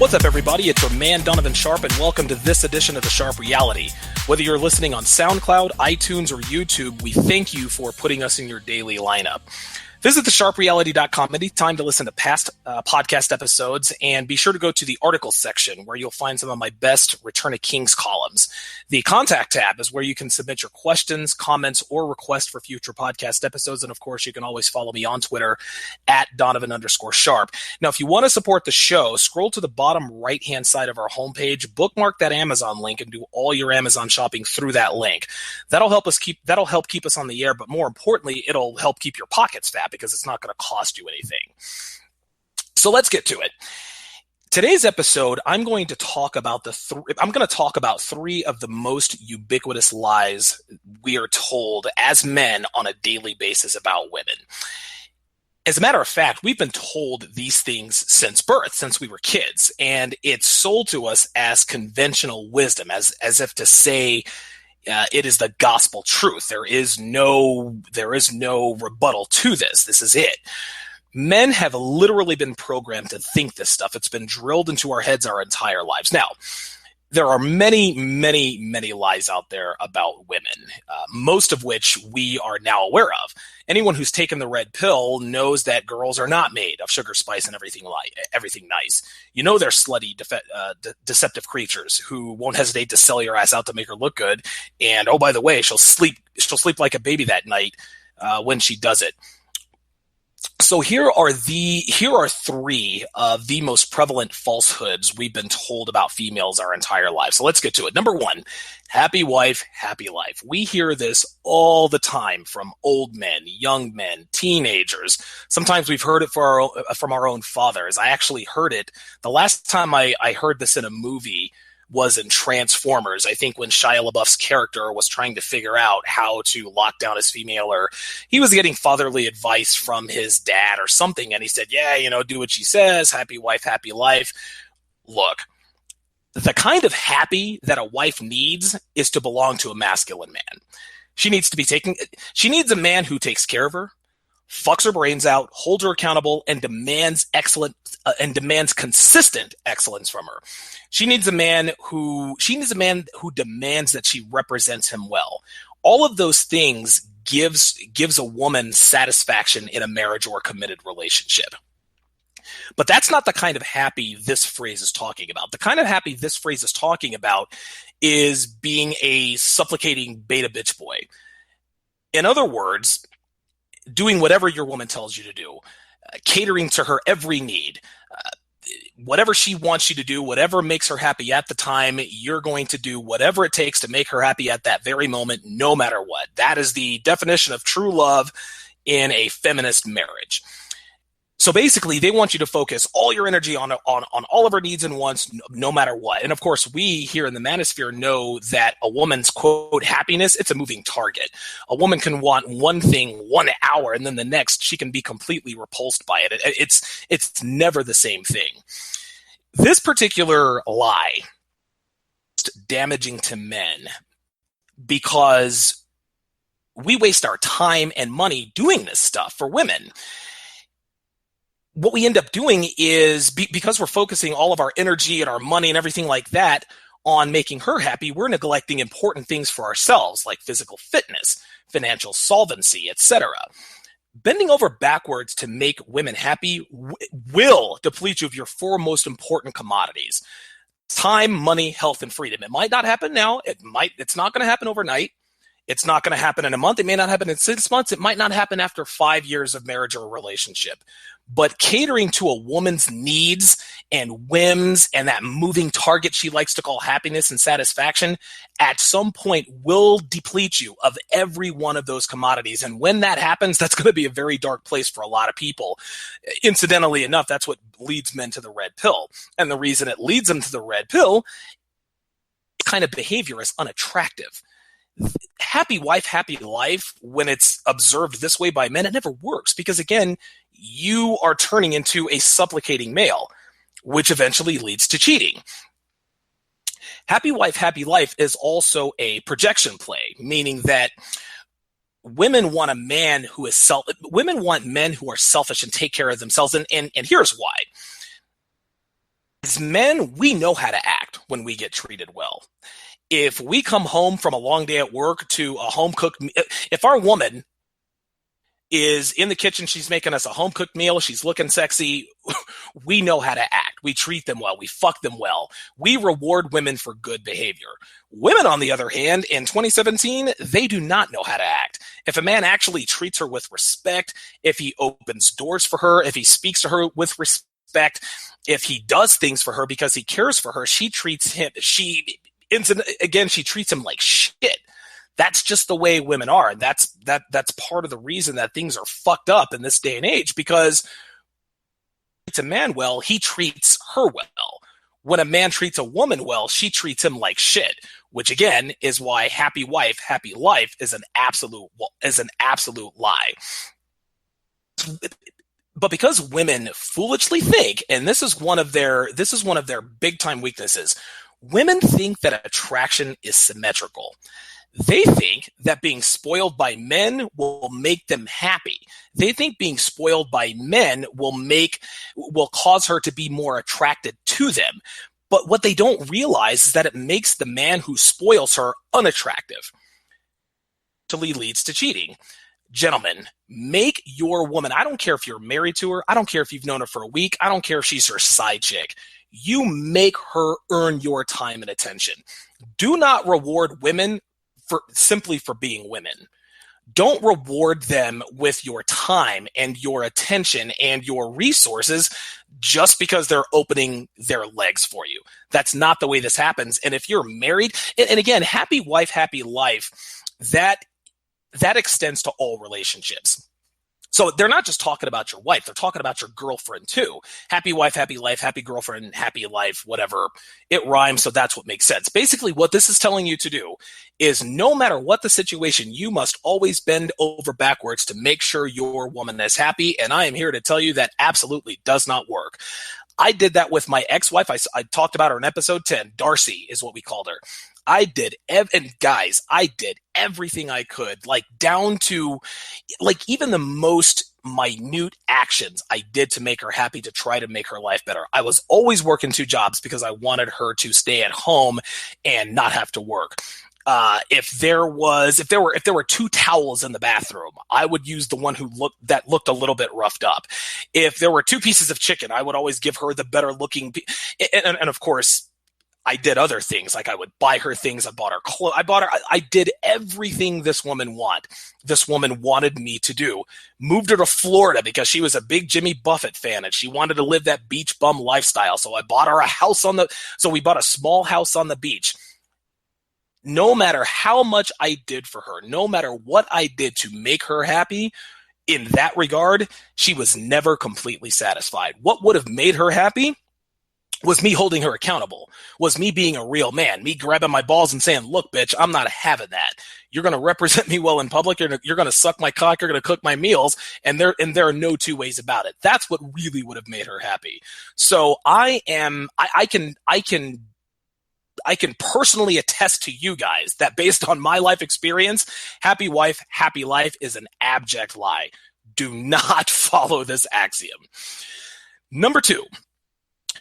What's up, everybody? It's your man, Donovan Sharpe, and welcome to this edition of the Sharpe Reality. Whether you're listening on SoundCloud, iTunes, or YouTube, we thank you for putting us in your daily lineup. Visit thesharpereality.com anytime to listen to past podcast episodes, and be sure to go to the articles section where you'll find some of my best Return of Kings columns. The contact tab is where you can submit your questions, comments, or requests for future podcast episodes. And of course, you can always follow me on Twitter at Donovan_Sharpe. Now, if you want to support the show, scroll to the bottom right-hand side of our homepage, bookmark that Amazon link, and do all your Amazon shopping through that link. That'll help keep us on the air, but more importantly, it'll help keep your pockets fat, because it's not going to cost you anything. So let's get to it. Today's episode, I'm going to talk about three of the most ubiquitous lies we are told as men on a daily basis about women. As a matter of fact, we've been told these things since birth, since we were kids, and it's sold to us as conventional wisdom, as if to say, it is the gospel truth. There is no rebuttal to this. This is it. Men have literally been programmed to think this stuff. It's been drilled into our heads our entire lives. Now, there are many, many, many lies out there about women, most of which we are now aware of. Anyone who's taken the red pill knows that girls are not made of sugar, spice, and everything nice. You know they're slutty, deceptive creatures who won't hesitate to sell your ass out to make her look good. And oh, by the way, she'll sleep like a baby that night when she does it. So here are three of the most prevalent falsehoods we've been told about females our entire lives. So let's get to it. Number one, happy wife, happy life. We hear this all the time from old men, young men, teenagers. Sometimes we've heard it from our own fathers. I actually heard it. The last time I heard this in a movie was in Transformers. I think when Shia LaBeouf's character was trying to figure out how to lock down his female, or he was getting fatherly advice from his dad or something, and he said, do what she says, happy wife, happy life. Look, the kind of happy that a wife needs is to belong to a masculine man. She needs a man who takes care of her, fucks her brains out, holds her accountable, and demands consistent excellence from her. She needs a man who demands that she represents him well. All of those things gives a woman satisfaction in a marriage or a committed relationship. But that's not the kind of happy this phrase is talking about. The kind of happy this phrase is talking about is being a supplicating beta bitch boy. In other words, doing whatever your woman tells you to do, catering to her every need, whatever she wants you to do, whatever makes her happy at the time, you're going to do whatever it takes to make her happy at that very moment, no matter what. That is the definition of true love in a feminist marriage. So basically, they want you to focus all your energy on all of her needs and wants, no matter what. And of course, we here in the manosphere know that a woman's, quote, happiness, it's a moving target. A woman can want one thing 1 hour, and then the next she can be completely repulsed by it. It's never the same thing. This particular lie is damaging to men because we waste our time and money doing this stuff for women. What we end up doing is, because we're focusing all of our energy and our money and everything like that on making her happy, we're neglecting important things for ourselves, like physical fitness, financial solvency, etc. Bending over backwards to make women happy will deplete you of your four most important commodities: time, money, health, and freedom. It might not happen now. It's not going to happen overnight. It's not going to happen in a month. It may not happen in 6 months. It might not happen after 5 years of marriage or a relationship. But catering to a woman's needs and whims and that moving target she likes to call happiness and satisfaction at some point will deplete you of every one of those commodities. And when that happens, that's going to be a very dark place for a lot of people. Incidentally enough, that's what leads men to the red pill. And the reason it leads them to the red pill, kind of behavior is unattractive. Happy wife, happy life, when it's observed this way by men, it never works because, again, you are turning into a supplicating male, which eventually leads to cheating. Happy wife, happy life is also a projection play, meaning that women want men who are selfish and take care of themselves, and here's why. As men, we know how to act when we get treated well. If we come home from a long day at work to a home cooked, if our woman is in the kitchen, she's making us a home cooked meal, she's looking sexy, we know how to act. We treat them well. We fuck them well. We reward women for good behavior. Women, on the other hand, in 2017, they do not know how to act. If a man actually treats her with respect, if he opens doors for her, if he speaks to her with respect, if he does things for her because he cares for her, she treats him like shit. That's just the way women are. And that's part of the reason that things are fucked up in this day and age, because it's a man well, he treats her well. When a man treats a woman well, she treats him like shit, which again is why happy wife, happy life is an absolute lie. But because women foolishly think, and this is one of their big time weaknesses, women think that attraction is symmetrical. They think that being spoiled by men will make them happy. They think being spoiled by men will cause her to be more attracted to them. But what they don't realize is that it makes the man who spoils her unattractive. Actually leads to cheating. Gentlemen, make your woman, I don't care if you're married to her, I don't care if you've known her for a week, I don't care if she's her side chick. You make her earn your time and attention. Do not reward women simply for being women. Don't reward them with your time and your attention and your resources just because they're opening their legs for you. That's not the way this happens. And if you're married, and again, happy wife, happy life, that extends to all relationships. So they're not just talking about your wife, they're talking about your girlfriend too. Happy wife, happy life, happy girlfriend, happy life, whatever. It rhymes, so that's what makes sense. Basically, what this is telling you to do is no matter what the situation, you must always bend over backwards to make sure your woman is happy. And I am here to tell you that absolutely does not work. I did that with my ex-wife. I talked about her in episode 10. Darcy is what we called her. I did everything I could, like down to like even the most minute actions I did to make her happy, to try to make her life better. I was always working 2 jobs because I wanted her to stay at home and not have to work. If there were 2 towels in the bathroom, I would use the one that looked a little bit roughed up. If there were 2 pieces of chicken, I would always give her the better looking. And of course, I did other things, like I would buy her things. I bought her clothes. I did everything this woman wanted me to do. Moved her to Florida because she was a big Jimmy Buffett fan and she wanted to live that beach bum lifestyle. So I bought her we bought a small house on the beach. No matter how much I did for her, no matter what I did to make her happy, in that regard, she was never completely satisfied. What would have made her happy was me holding her accountable, was me being a real man, me grabbing my balls and saying, look, bitch, I'm not having that. You're going to represent me well in public. You're going to suck my cock. You're going to cook my meals. And there are no 2 ways about it. That's what really would have made her happy. So I can personally attest to you guys that based on my life experience, happy wife, happy life is an abject lie. Do not follow this axiom. Number 2.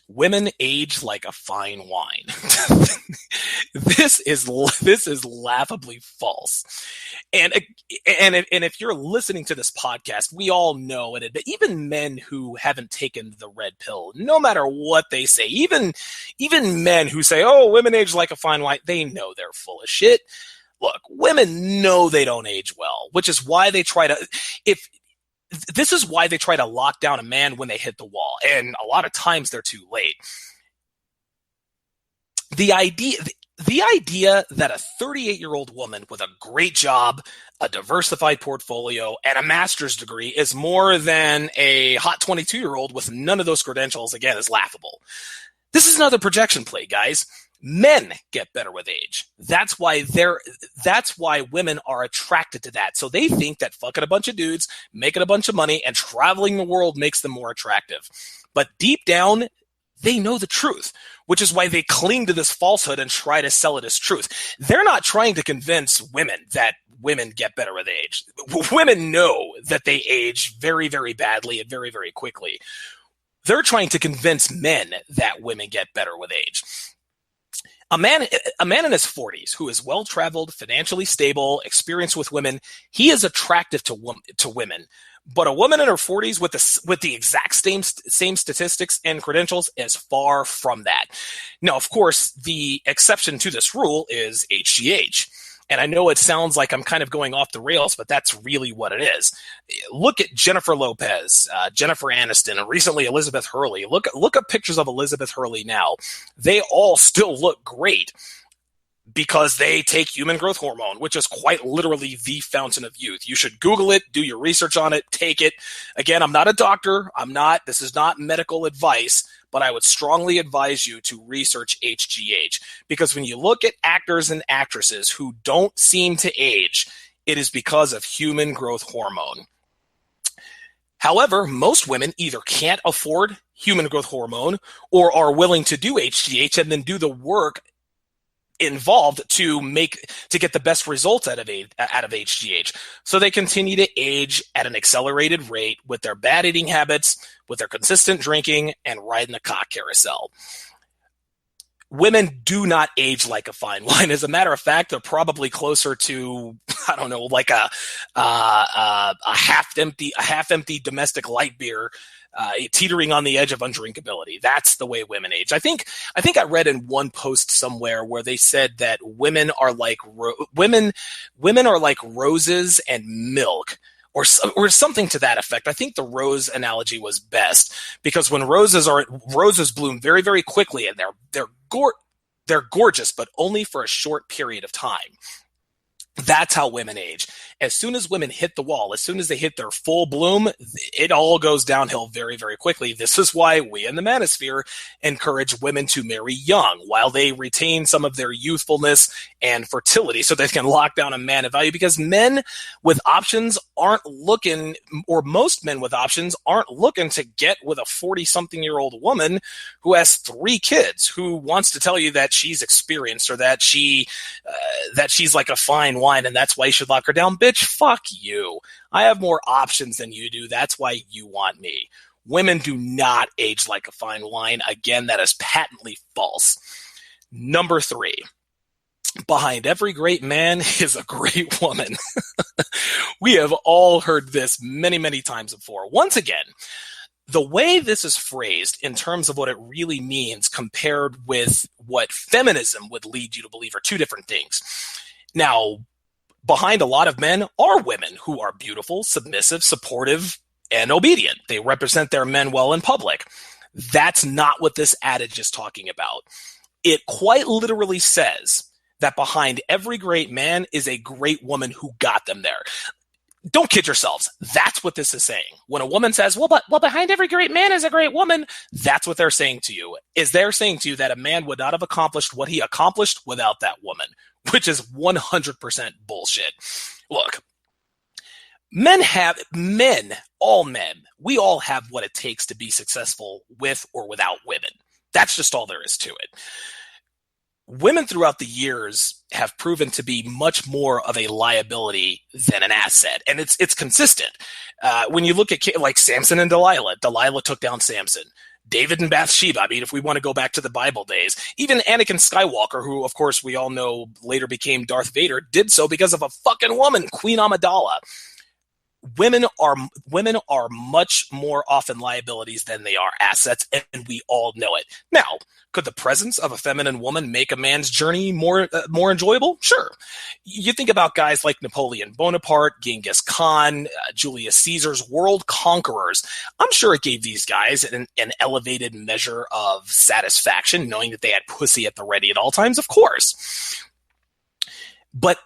Women age like a fine wine. This is laughably false. And if you're listening to this podcast, we all know it. But even men who haven't taken the red pill, no matter what they say, even men who say, "Oh, women age like a fine wine," they know they're full of shit. Look, women know they don't age well, which is why they try to. This is why they try to lock down a man when they hit the wall. And a lot of times they're too late. The idea that a 38-year-old woman with a great job, a diversified portfolio, and a master's degree is more than a hot 22-year-old with none of those credentials, again, is laughable. This is another projection play, guys. Men get better with age. That's why women are attracted to that. So they think that fucking a bunch of dudes, making a bunch of money, and traveling the world makes them more attractive. But deep down, they know the truth, which is why they cling to this falsehood and try to sell it as truth. They're not trying to convince women that women get better with age. Women know that they age very, very badly and very, very quickly. They're trying to convince men that women get better with age. A man in his 40s who is well-traveled, financially stable, experienced with women, he is attractive to women. But a woman in her 40s with the exact same statistics and credentials is far from that. Now, of course, the exception to this rule is HGH. And I know it sounds like I'm kind of going off the rails, but that's really what it is. Look at Jennifer Lopez, Jennifer Aniston, and recently Elizabeth Hurley. Look up pictures of Elizabeth Hurley now. They all still look great because they take human growth hormone, which is quite literally the fountain of youth. You should Google it, do your research on it, take it. Again, I'm not a doctor. This is not medical advice, but I would strongly advise you to research HGH, because when you look at actors and actresses who don't seem to age, it is because of human growth hormone. However, most women either can't afford human growth hormone or are willing to do HGH and then do the work involved to get the best results out of HGH. So they continue to age at an accelerated rate with their bad eating habits, with their consistent drinking, and riding the cock carousel. Women do not age like a fine wine. As a matter of fact, they're probably closer to, I don't know, like a half-empty domestic light beer, teetering on the edge of undrinkability. That's the way women age. I think I read in one post somewhere where they said that women are like roses and milk, or something to that effect. I think the rose analogy was best, because when roses bloom very, very quickly, and they're gorgeous, but only for a short period of time. That's how women age. As soon as women hit the wall, as soon as they hit their full bloom, it all goes downhill very, very quickly. This is why we in the manosphere encourage women to marry young while they retain some of their youthfulness and fertility so they can lock down a man of value, because men with options aren't looking, or most men with options aren't looking to get with a 40-something-year-old woman who has 3 kids, who wants to tell you that she's experienced or that she's like a fine wine and that's why you should lock her down. Bitch, fuck you. I have more options than you do. That's why you want me. Women do not age like a fine wine. Again, that is patently false. Number 3. Behind every great man is a great woman. We have all heard this many, many times before. Once again, the way this is phrased in terms of what it really means compared with what feminism would lead you to believe are two different things. Now, behind a lot of men are women who are beautiful, submissive, supportive, and obedient. They represent their men well in public. That's not what this adage is talking about. It quite literally says that behind every great man is a great woman who got them there. Don't kid yourselves. That's what this is saying. When a woman says, well, behind every great man is a great woman, that's what they're saying to you. Is they're saying to you that a man would not have accomplished what he accomplished without that woman, which is 100% bullshit. Look, all men, we all have what it takes to be successful with or without women. That's just all there is to it. Women throughout the years have proven to be much more of a liability than an asset, and it's consistent. When you look at like Samson and Delilah took down Samson. David and Bathsheba, I mean, if we want to go back to the Bible days, even Anakin Skywalker, who, of course, we all know later became Darth Vader, did so because of a fucking woman, Queen Amidala. Women are much more often liabilities than they are assets, and we all know it. Now, could the presence of a feminine woman make a man's journey more enjoyable? Sure. You think about guys like Napoleon Bonaparte, Genghis Khan, Julius Caesar's world conquerors. I'm sure it gave these guys an elevated measure of satisfaction, knowing that they had pussy at the ready at all times, of course. But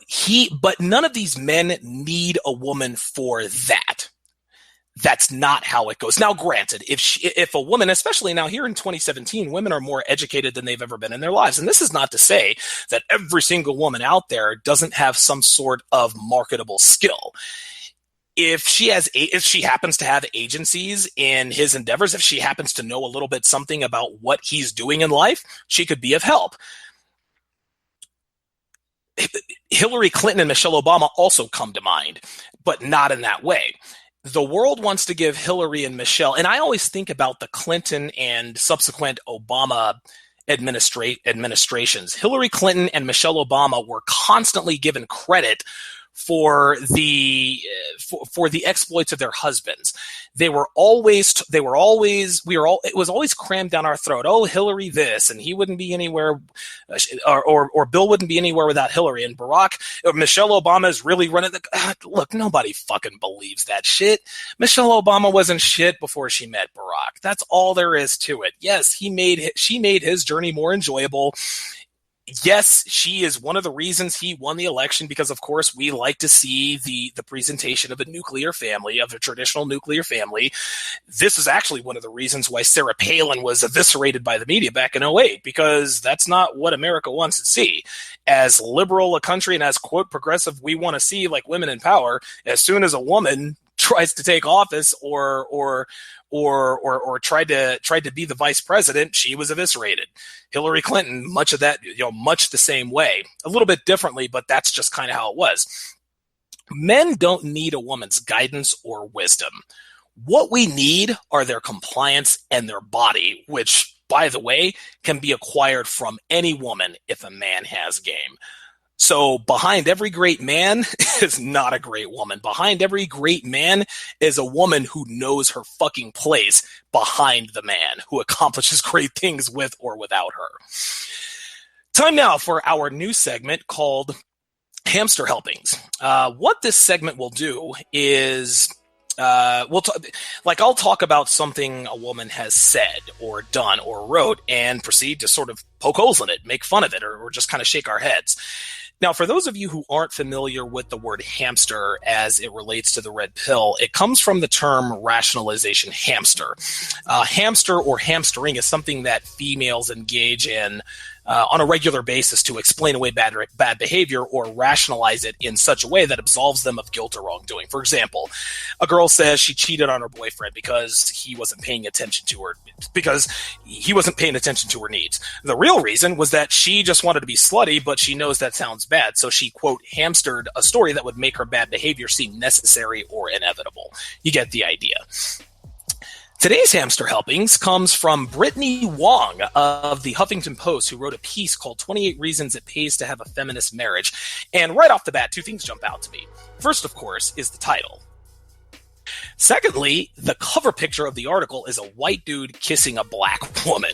none of these men need a woman for that. That's not how it goes. Now, granted, if a woman, especially now here in 2017, women are more educated than they've ever been in their lives. And this is not to say that every single woman out there doesn't have some sort of marketable skill. If she happens to have agencies in his endeavors, if she happens to know a little bit something about what he's doing in life, she could be of help. Hillary Clinton and Michelle Obama also come to mind, but not in that way. The world wants to give Hillary and Michelle, and I always think about the Clinton and subsequent Obama administrations. Hillary Clinton and Michelle Obama were constantly given credit for the exploits of their husbands. It was always crammed down our throat. Oh, Hillary this, and he wouldn't be anywhere, or Bill wouldn't be anywhere without Hillary. And Michelle Obama is really running look, nobody fucking believes that shit. Michelle Obama wasn't shit before she met Barack. That's all there is to it. Yes, she made his journey more enjoyable. Yes, she is one of the reasons he won the election, because of course we like to see the presentation of a nuclear family, of a traditional nuclear family. This is actually one of the reasons why Sarah Palin was eviscerated by the media back in 2008, because that's not what America wants to see. As liberal a country and as, quote, progressive we want to see, like women in power, as soon as a woman tries to take office or tried to be the vice president, she was eviscerated. Hillary Clinton, much the same way, a little bit differently, but that's just kind of how it was. Men don't need a woman's guidance or wisdom. What we need are their compliance and their body, which, by the way, can be acquired from any woman if a man has game. So behind every great man is not a great woman. Behind every great man is a woman who knows her fucking place behind the man, who accomplishes great things with or without her. Time now for our new segment called Hamster Helpings. What this segment will do is I'll talk about something a woman has said or done or wrote and proceed to sort of poke holes in it, make fun of it, or just kind of shake our heads. Now, for those of you who aren't familiar with the word hamster as it relates to the red pill, it comes from the term rationalization hamster. Hamster or hamstering is something that females engage in on a regular basis to explain away bad behavior or rationalize it in such a way that absolves them of guilt or wrongdoing. For example, a girl says she cheated on her boyfriend because he wasn't paying attention to her needs. The real reason was that she just wanted to be slutty, but she knows that sounds bad. So she, quote, hamstered a story that would make her bad behavior seem necessary or inevitable. You get the idea. Today's hamster helpings comes from Brittany Wong of the Huffington Post, who wrote a piece called 28 Reasons It Pays to Have a Feminist Marriage. And right off the bat, two things jump out to me. First, of course, is the title. Secondly, the cover picture of the article is a white dude kissing a black woman,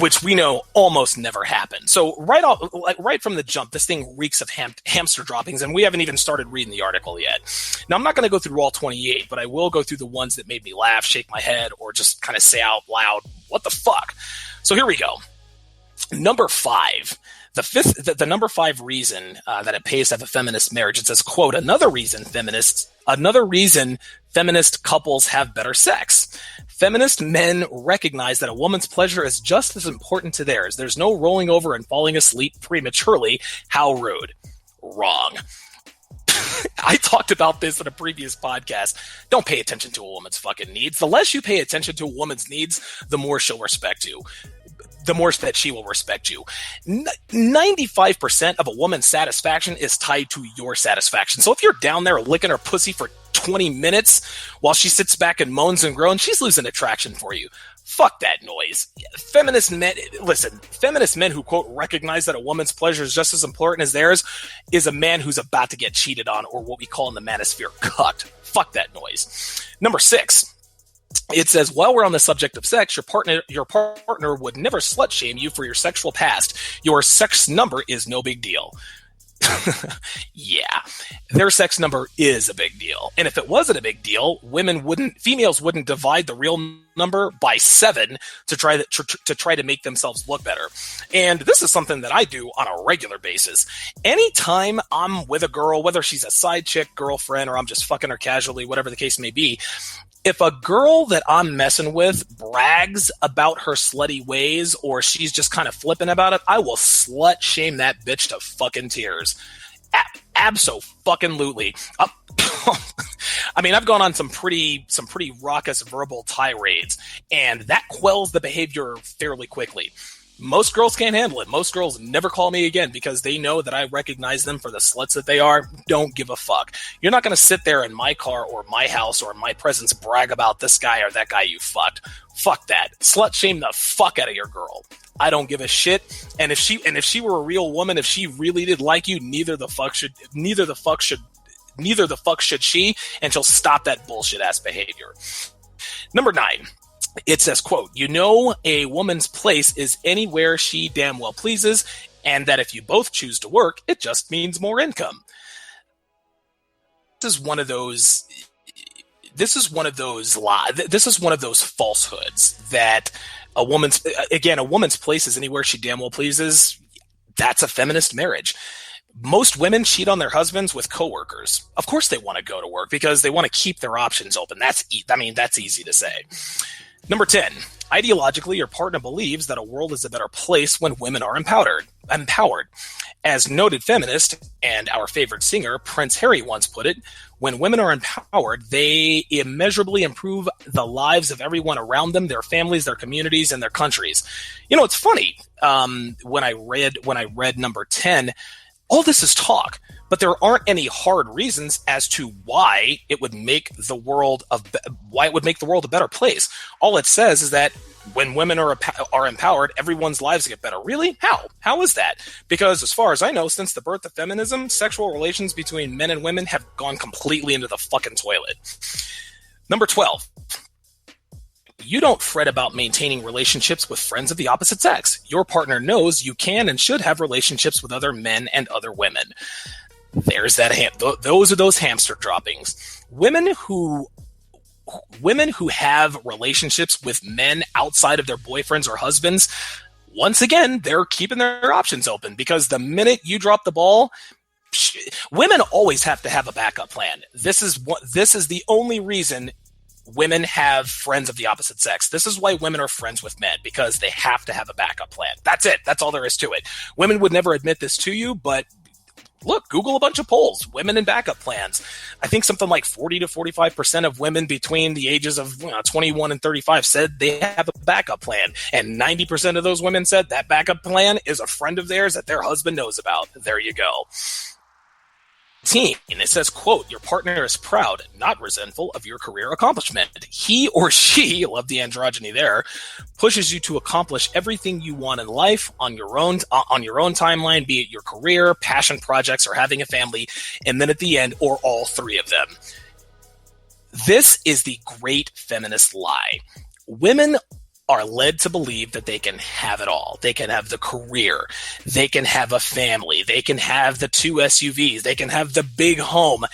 which we know almost never happened. So right from the jump, this thing reeks of hamster droppings, and we haven't even started reading the article yet. Now, I'm not going to go through all 28, but I will go through the ones that made me laugh, shake my head, or just kind of say out loud, what the fuck? So here we go. Number 5. The number 5 reason that it pays to have a feminist marriage, it says, quote, another reason feminist couples have better sex. Feminist men recognize that a woman's pleasure is just as important to theirs. There's no rolling over and falling asleep prematurely. How rude. Wrong. I talked about this in a previous podcast. Don't pay attention to a woman's fucking needs. The less you pay attention to a woman's needs, the more she'll respect you. The more that she will respect you. 95% of a woman's satisfaction is tied to your satisfaction. So if you're down there licking her pussy for 20 minutes while she sits back and moans and groans, she's losing attraction for you. Fuck that noise. Feminist men who, quote, recognize that a woman's pleasure is just as important as theirs is a man who's about to get cheated on, or what we call in the manosphere, cucked. Fuck that noise. Number 6. It says, while we're on the subject of sex, your partner would never slut shame you for your sexual past. Your sex number is no big deal. Yeah, their sex number is a big deal. And if it wasn't a big deal, females wouldn't divide the real number by 7 to try to make themselves look better. And this is something that I do on a regular basis. Anytime I'm with a girl, whether she's a side chick, girlfriend, or I'm just fucking her casually, whatever the case may be, if a girl that I'm messing with brags about her slutty ways, or she's just kind of flipping about it, I will slut shame that bitch to fucking tears. Abso-fucking-lutely. I mean, I've gone on some pretty raucous verbal tirades, and that quells the behavior fairly quickly. Most girls can't handle it. Most girls never call me again because they know that I recognize them for the sluts that they are. Don't give a fuck. You're not going to sit there in my car or my house or in my presence brag about this guy or that guy you fucked. Fuck that. Slut shame the fuck out of your girl. I don't give a shit. And if she were a real woman, if she really did like you, neither the fuck should she, and she'll stop that bullshit ass behavior. Number 9. It says, quote, a woman's place is anywhere she damn well pleases, and that if you both choose to work, it just means more income. This is one of those falsehoods that a woman's place is anywhere she damn well pleases. That's a feminist marriage. Most women cheat on their husbands with coworkers. Of course they want to go to work because they want to keep their options open. That's easy to say. Number 10, ideologically, your partner believes that a world is a better place when women are empowered. As noted feminist and our favorite singer, Prince Harry, once put it, when women are empowered, they immeasurably improve the lives of everyone around them, their families, their communities, and their countries. It's funny. When I read number 10, all this is talk, but there aren't any hard reasons as to why it would make the world a better place. All it says is that when women are empowered, everyone's lives get better. Really? How? How is that? Because as far as I know, since the birth of feminism, sexual relations between men and women have gone completely into the fucking toilet. Number 12. You don't fret about maintaining relationships with friends of the opposite sex. Your partner knows you can and should have relationships with other men and other women. There's that. Those are those hamster droppings. Women who have relationships with men outside of their boyfriends or husbands, once again, they're keeping their options open because the minute you drop the ball, women always have to have a backup plan. This is the only reason women have friends of the opposite sex. This is why women are friends with men, because they have to have a backup plan. That's it. That's all there is to it. Women would never admit this to you, but look, Google a bunch of polls, women and backup plans. I think something like 40 to 45% of women between the ages of 21 and 35 said they have a backup plan. And 90% of those women said that backup plan is a friend of theirs that their husband knows about. There you go. And it says, quote, your partner is proud, not resentful of your career accomplishment. He or she, love the androgyny there, pushes you to accomplish everything you want in life on your own timeline, be it your career, passion projects, or having a family, and then at the end, or all three of them. This is the great feminist lie. Women are led to believe that they can have it all. They can have the career. They can have a family. They can have the 2 SUVs. They can have the big home.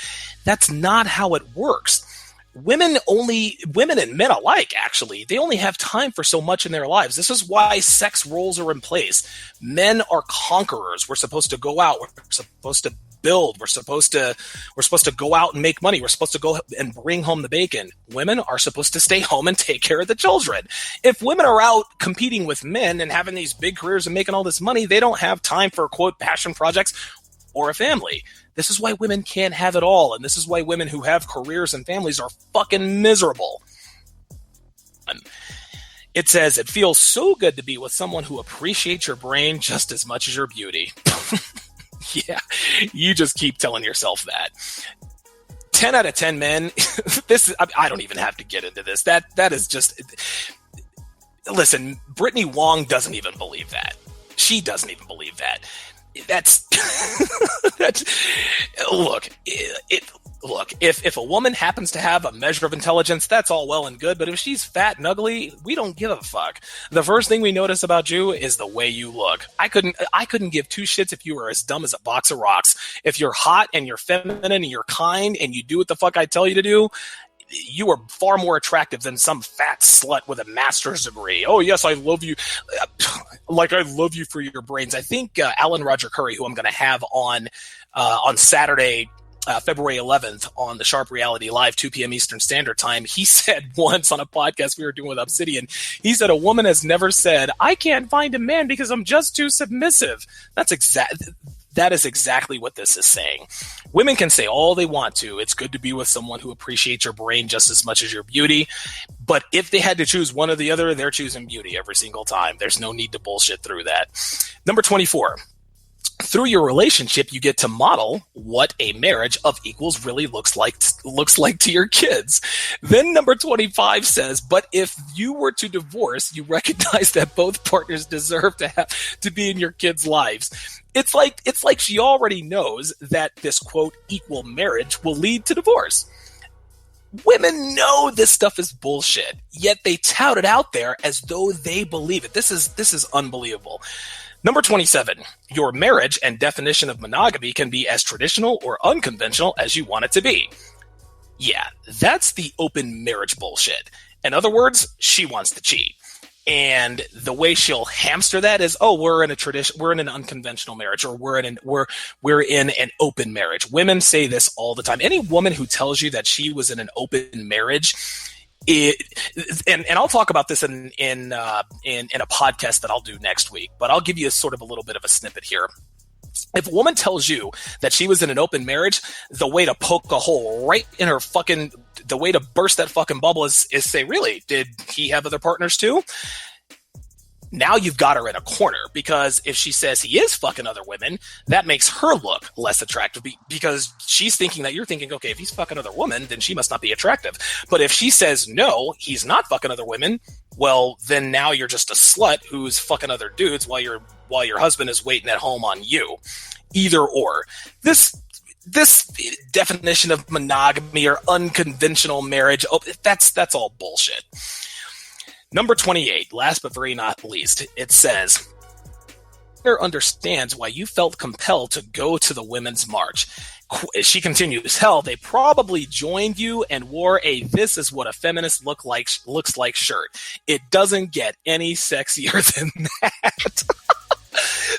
That's not how it works. Women and men alike, actually, they only have time for so much in their lives. This is why sex roles are in place. Men are conquerors. We're supposed to go out. We're supposed to build. We're supposed to go out and make money. We're supposed to go and bring home the bacon. Women are supposed to stay home and take care of the children. If women are out competing with men and having these big careers and making all this money, they don't have time for, quote, passion projects or a family. This is why women can't have it all. And this is why women who have careers and families are fucking miserable. It says, it feels so good to be with someone who appreciates your brain just as much as your beauty. Yeah, you just keep telling yourself that. 10 out of 10 men, I don't even have to get into this. That is just, listen, Brittany Wong doesn't even believe that. She doesn't even believe that. That's look, if a woman happens to have a measure of intelligence, that's all well and good, but if she's fat and ugly, we don't give a fuck. The first thing we notice about you is the way you look. I couldn't give two shits if you were as dumb as a box of rocks. If you're hot and you're feminine and you're kind and you do what the fuck I tell you to do, you are far more attractive than some fat slut with a master's degree. Oh, yes, I love you. Like, I love you for your brains. I think Alan Roger Curry, who I'm going to have on Saturday, February 11th on the Sharpe Reality Live, 2 p.m. Eastern Standard Time, he said once on a podcast we were doing with Obsidian, he said, a woman has never said, I can't find a man because I'm just too submissive. That is exactly what this is saying. Women can say all they want to. It's good to be with someone who appreciates your brain just as much as your beauty. But if they had to choose one or the other, they're choosing beauty every single time. There's no need to bullshit through that. Number 24. Through your relationship, you get to model what a marriage of equals really looks like to your kids. Then number 25 says, but if you were to divorce, you recognize that both partners deserve to have to be in your kids' lives. It's like she already knows that this, quote, equal marriage will lead to divorce. Women know this stuff is bullshit, yet they tout it out there as though they believe it. This is unbelievable. Number 27, your marriage and definition of monogamy can be as traditional or unconventional as you want it to be. Yeah, that's the open marriage bullshit. In other words, she wants to cheat. And the way she'll hamster that is, oh, we're in an unconventional marriage, or we're in an open marriage. Women say this all the time. Any woman who tells you that she was in an open marriage, and I'll talk about this in a podcast that I'll do next week, but I'll give you a little bit of a snippet here. If a woman tells you that she was in an open marriage, the way to poke a hole right in her the way to burst that fucking bubble is say, really, did he have other partners too? Now you've got her in a corner, because if she says he is fucking other women, that makes her look less attractive, because she's thinking that you're thinking, okay, if he's fucking other women, then she must not be attractive. But if she says, no, he's not fucking other women, well, then now you're just a slut who's fucking other dudes while your husband is waiting at home on you. Either or. This definition of monogamy or unconventional marriage, that's all bullshit. Number 28, last but very not least, it says, understands why you felt compelled to go to the Women's March. She continues, hell, they probably joined you and wore a "this is what a feminist looks like" shirt. It doesn't get any sexier than that.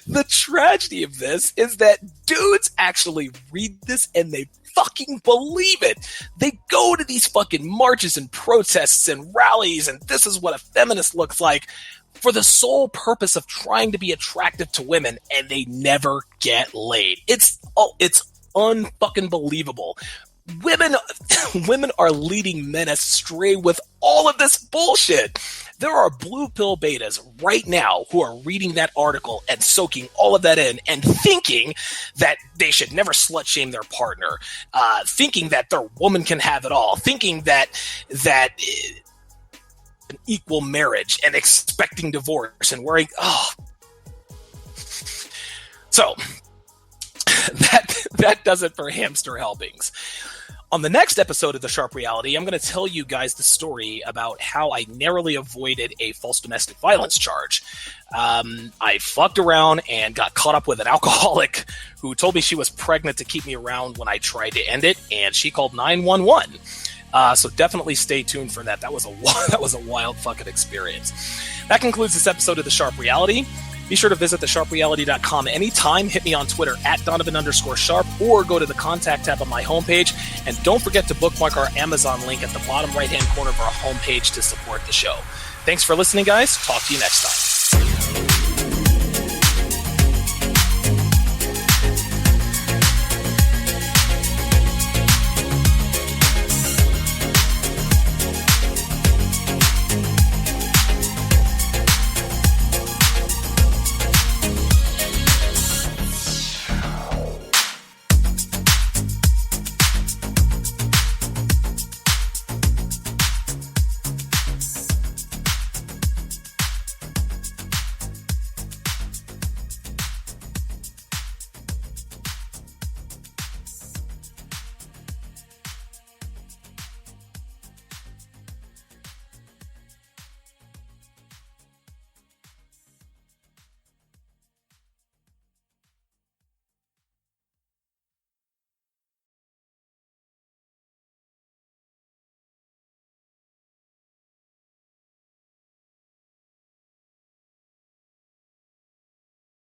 The tragedy of this is that dudes actually read this and they fucking believe it. They go to these fucking marches and protests and rallies, and this is what a feminist looks like, for the sole purpose of trying to be attractive to women, and they never get laid. It's unfucking believable. Women are leading men astray with all of this bullshit. There are blue pill betas right now who are reading that article and soaking all of that in and thinking that they should never slut shame their partner, thinking that their woman can have it all, thinking that an equal marriage and expecting divorce and worrying. So that does it for hamster helpings. On the next episode of The Sharpe Reality, I'm going to tell you guys the story about how I narrowly avoided a false domestic violence charge. I fucked around and got caught up with an alcoholic who told me she was pregnant to keep me around when I tried to end it, and she called 911. So definitely stay tuned for that. That was a wild fucking experience. That concludes this episode of The Sharpe Reality. Be sure to visit thesharpereality.com anytime. Hit me on Twitter at Donovan_Sharpe, or go to the contact tab on my homepage. And don't forget to bookmark our Amazon link at the bottom right-hand corner of our homepage to support the show. Thanks for listening, guys. Talk to you next time.